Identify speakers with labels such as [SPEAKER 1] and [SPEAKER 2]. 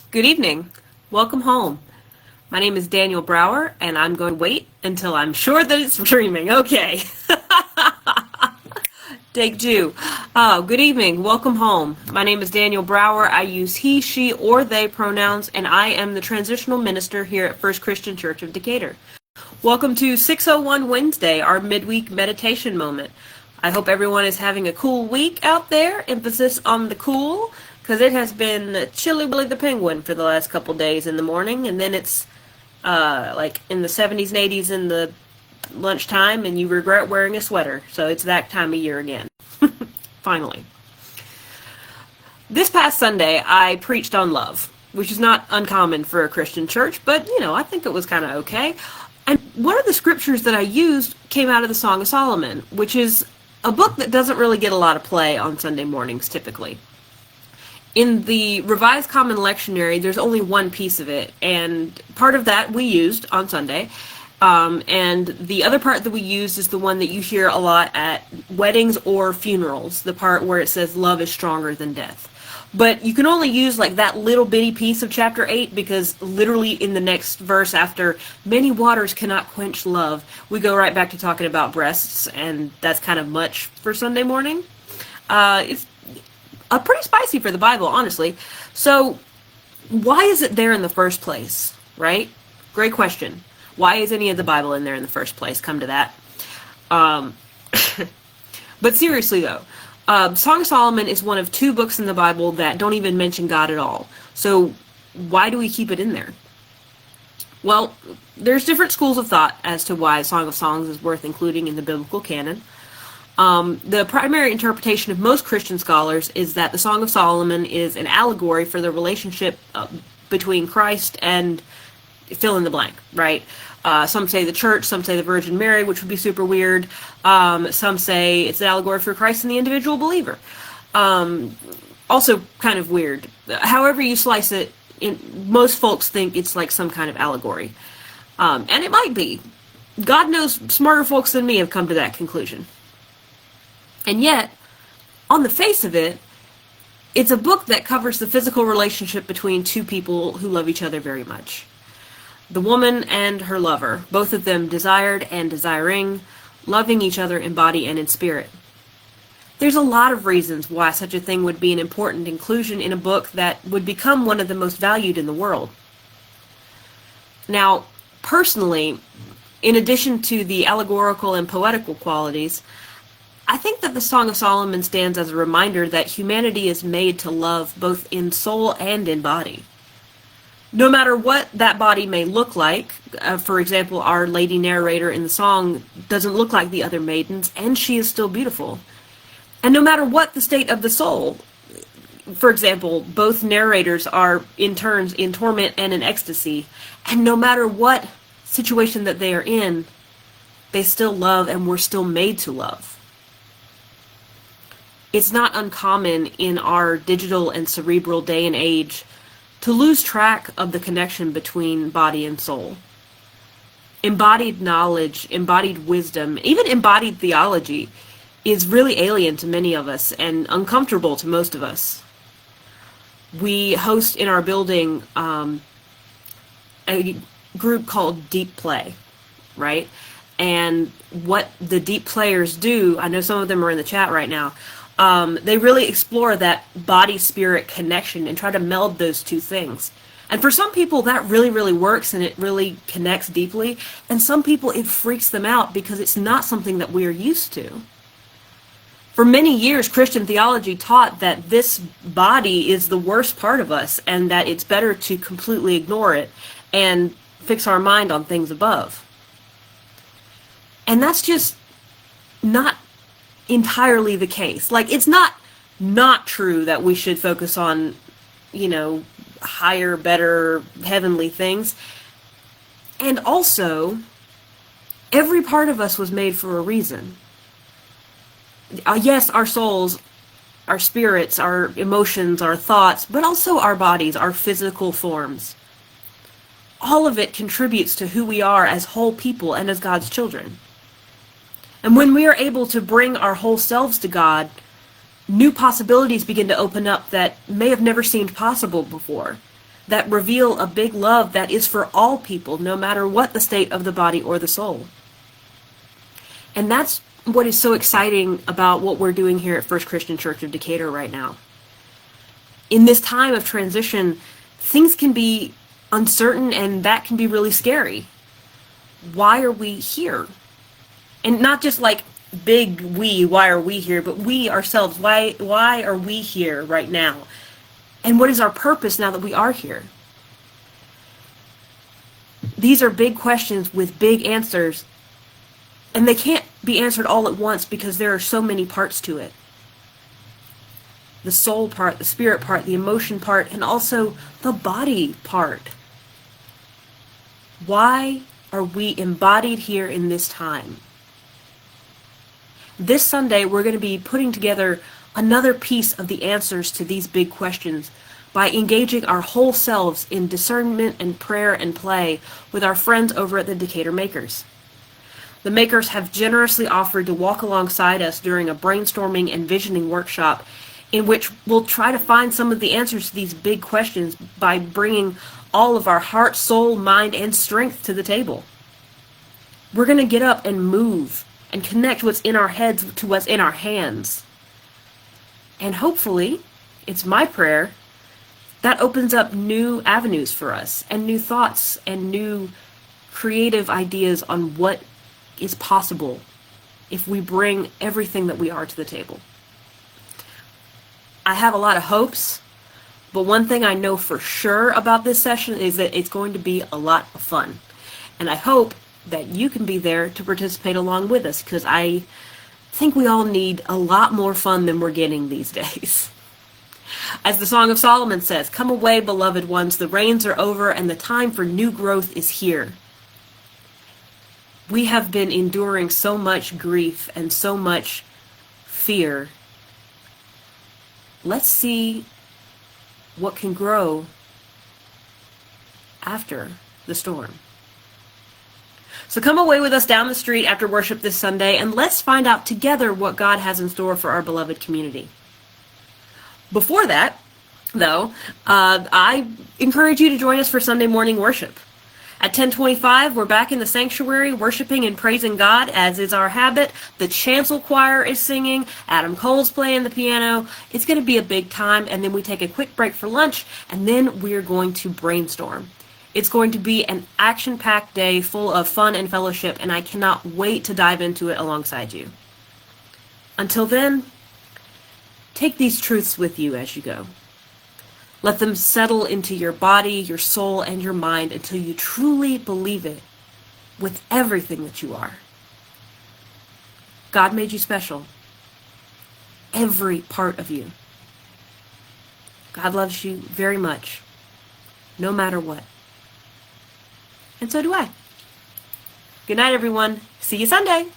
[SPEAKER 1] Good evening. Welcome home. My name is Daniel Brower, and I'm going to wait until I'm sure that it's streaming. Okay. Take two. Good evening. Welcome home. My name is Daniel Brower. I use he, she, or they pronouns, and I am the transitional minister here at First Christian Church of Decatur. Welcome to 601 Wednesday, our midweek meditation moment. I hope everyone is having a cool week out there. Emphasis on the cool, because it has been chilly Willy the Penguin for the last couple days in the morning, and then it's like in the 70s and 80s in the lunchtime, and you regret wearing a sweater. So it's that time of year again. Finally. This past Sunday, I preached on love, which is not uncommon for a Christian church, but, I think it was kind of okay. And one of the scriptures that I used came out of the Song of Solomon, which is a book that doesn't really get a lot of play on Sunday mornings, typically. In the Revised Common Lectionary, there's only one piece of it, and part of that we used on Sunday, and the other part that we used is the one that you hear a lot at weddings or funerals, the part where it says love is stronger than death. But you can only use like that little bitty piece of chapter 8 because literally in the next verse after many waters cannot quench love, we go right back to talking about breasts, and that's kind of much for Sunday morning. It's pretty spicy for the Bible, honestly. So why is it there in the first place, right? Great question. Why is any of the Bible in there in the first place? Come to that. But seriously though, Song of Solomon is one of two books in the Bible that don't even mention God at all. So why do we keep it in there? Well, there's different schools of thought as to why Song of Songs is worth including in the biblical canon. The primary interpretation of most Christian scholars is that the Song of Solomon is an allegory for the relationship between Christ and fill in the blank, right? Some say the church, some say the Virgin Mary, which would be super weird. Some say it's an allegory for Christ and the individual believer. Also kind of weird. However you slice it, most folks think it's like some kind of allegory. And it might be. God knows smarter folks than me have come to that conclusion. And yet, on the face of it, it's a book that covers the physical relationship between two people who love each other very much. The woman and her lover, both of them desired and desiring, loving each other in body and in spirit. There's a lot of reasons why such a thing would be an important inclusion in a book that would become one of the most valued in the world. Now, personally, in addition to the allegorical and poetical qualities, I think that the Song of Solomon stands as a reminder that humanity is made to love both in soul and in body. No matter what that body may look like, for example, our lady narrator in the song doesn't look like the other maidens, and she is still beautiful. And no matter what the state of the soul, for example, both narrators are in turns in torment and in ecstasy, and no matter what situation that they are in, they still love and we're still made to love. It's not uncommon in our digital and cerebral day and age to lose track of the connection between body and soul. Embodied knowledge, embodied wisdom, even embodied theology is really alien to many of us and uncomfortable to most of us. We host in our building a group called Deep Play, right? And what the deep players do, I know some of them are in the chat right now, they really explore that body-spirit connection and try to meld those two things. And for some people, that really, really works and it really connects deeply. And some people, it freaks them out because it's not something that we're used to. For many years, Christian theology taught that this body is the worst part of us and that it's better to completely ignore it and fix our mind on things above. And that's just not entirely the case. Like, it's not true that we should focus on, higher, better, heavenly things. And also, every part of us was made for a reason. Yes, our souls, our spirits, our emotions, our thoughts, but also our bodies, our physical forms. All of it contributes to who we are as whole people and as God's children. And when we are able to bring our whole selves to God, new possibilities begin to open up that may have never seemed possible before. that reveal a big love that is for all people, no matter what the state of the body or the soul. And that's what is so exciting about what we're doing here at First Christian Church of Decatur right now. In this time of transition, things can be uncertain, and that can be really scary. Why are we here? And not just like big we, why are we here, but we ourselves, why are we here right now? And what is our purpose now that we are here? These are big questions with big answers, and they can't be answered all at once because there are so many parts to it. The soul part, the spirit part, the emotion part, and also the body part. Why are we embodied here in this time? This Sunday, we're going to be putting together another piece of the answers to these big questions by engaging our whole selves in discernment and prayer and play with our friends over at the Decatur Makers. The Makers have generously offered to walk alongside us during a brainstorming and visioning workshop in which we'll try to find some of the answers to these big questions by bringing all of our heart, soul, mind, and strength to the table. We're going to get up and move and connect what's in our heads to what's in our hands. And hopefully, it's my prayer, that opens up new avenues for us and new thoughts and new creative ideas on what is possible if we bring everything that we are to the table. I have a lot of hopes, but one thing I know for sure about this session is that it's going to be a lot of fun. And I hope that you can be there to participate along with us, because I think we all need a lot more fun than we're getting these days. As the Song of Solomon says, "Come away, beloved ones, the rains are over and the time for new growth is here." We have been enduring so much grief and so much fear. Let's see what can grow after the storm. So come away with us down the street after worship this Sunday, and let's find out together what God has in store for our beloved community. Before that, though, I encourage you to join us for Sunday morning worship. At 10:25, we're back in the sanctuary worshiping and praising God, as is our habit. The chancel choir is singing. Adam Cole's playing the piano. It's going to be a big time, and then we take a quick break for lunch, and then we're going to brainstorm. It's going to be an action-packed day full of fun and fellowship, and I cannot wait to dive into it alongside you. Until then, take these truths with you as you go. Let them settle into your body, your soul, and your mind until you truly believe it with everything that you are. God made you special. Every part of you. God loves you very much, no matter what. And so do I. Good night, everyone. See you Sunday.